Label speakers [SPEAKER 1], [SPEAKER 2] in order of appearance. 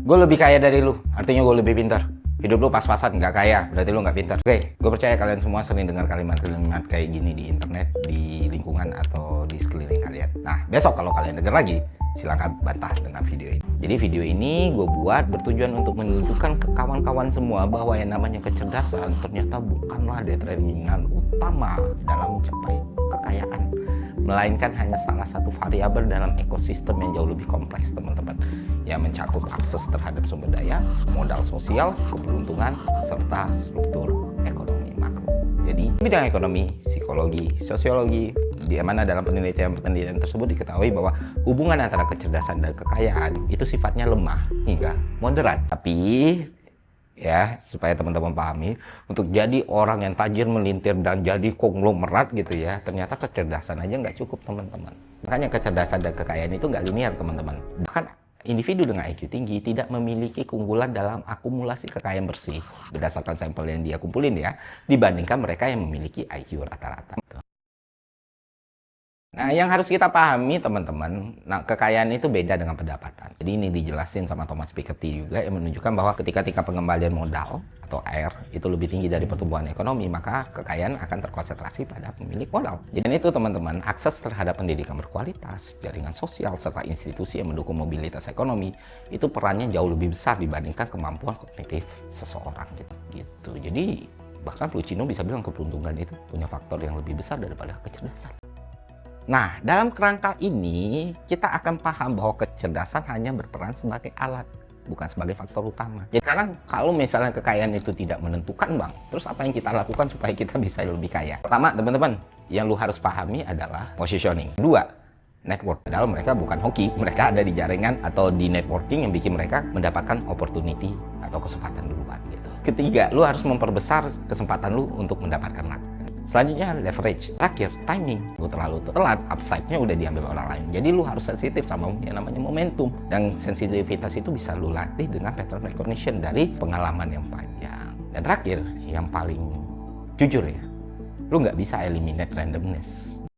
[SPEAKER 1] gue lebih kaya dari lu, artinya gue lebih pintar. Hidup lu pas-pasan, nggak kaya, berarti lu nggak pintar. Oke, gue percaya kalian semua sering dengar kalimat-kalimat kayak gini di internet, di lingkungan atau di sekeliling kalian. Nah, besok kalau kalian dengar lagi, silahkan bantah dengan video ini. Jadi video ini gue buat bertujuan untuk menunjukkan ke kawan-kawan semua bahwa yang namanya kecerdasan ternyata bukanlah determinan utama dalam mencapai kekayaan, melainkan hanya salah satu variabel dalam ekosistem yang jauh lebih kompleks, teman-teman, yang mencakup akses terhadap sumber daya, modal sosial, keberuntungan, serta struktur ekonomi makro. Jadi bidang ekonomi, psikologi, sosiologi, di mana dalam penelitian tersebut diketahui bahwa hubungan antara kecerdasan dan kekayaan itu sifatnya lemah hingga moderat. Tapi ya, supaya teman-teman pahami, untuk jadi orang yang tajir melintir dan jadi konglomerat gitu ya, ternyata kecerdasan aja nggak cukup, teman-teman. Makanya kecerdasan dan kekayaan itu nggak linear, teman-teman. Bahkan individu dengan IQ tinggi tidak memiliki keunggulan dalam akumulasi kekayaan bersih berdasarkan sampel yang dia kumpulin ya, dibandingkan mereka yang memiliki IQ rata-rata. Nah, yang harus kita pahami, teman-teman, nah, kekayaan itu beda dengan pendapatan. Jadi ini dijelasin sama Thomas Piketty juga, yang menunjukkan bahwa ketika pengembalian modal atau R itu lebih tinggi dari pertumbuhan ekonomi, maka kekayaan akan terkonsentrasi pada pemilik modal. Jadi itu, teman-teman, akses terhadap pendidikan berkualitas, jaringan sosial, serta institusi yang mendukung mobilitas ekonomi, itu perannya jauh lebih besar dibandingkan kemampuan kognitif seseorang. Gitu. Jadi bahkan Lucino bisa bilang keberuntungan itu punya faktor yang lebih besar daripada kecerdasan. Nah, dalam kerangka ini, kita akan paham bahwa kecerdasan hanya berperan sebagai alat, bukan sebagai faktor utama. Jadi sekarang, kalau misalnya kekayaan itu tidak menentukan, Bang, terus apa yang kita lakukan supaya kita bisa lebih kaya? Pertama, teman-teman, yang lu harus pahami adalah positioning. Kedua, network. Padahal mereka bukan hoki, mereka ada di jaringan atau di networking yang bikin mereka mendapatkan opportunity atau kesempatan duluan gitu. Ketiga, lu harus memperbesar kesempatan lu untuk mendapatkan laku. Selanjutnya leverage. Terakhir, timing. Lu terlalu telat, upside-nya udah diambil orang lain. Jadi lu harus sensitif sama yang namanya momentum. Dan sensitivitas itu bisa lu latih dengan pattern recognition dari pengalaman yang panjang. Dan terakhir, yang paling jujur ya, lu nggak bisa eliminate randomness.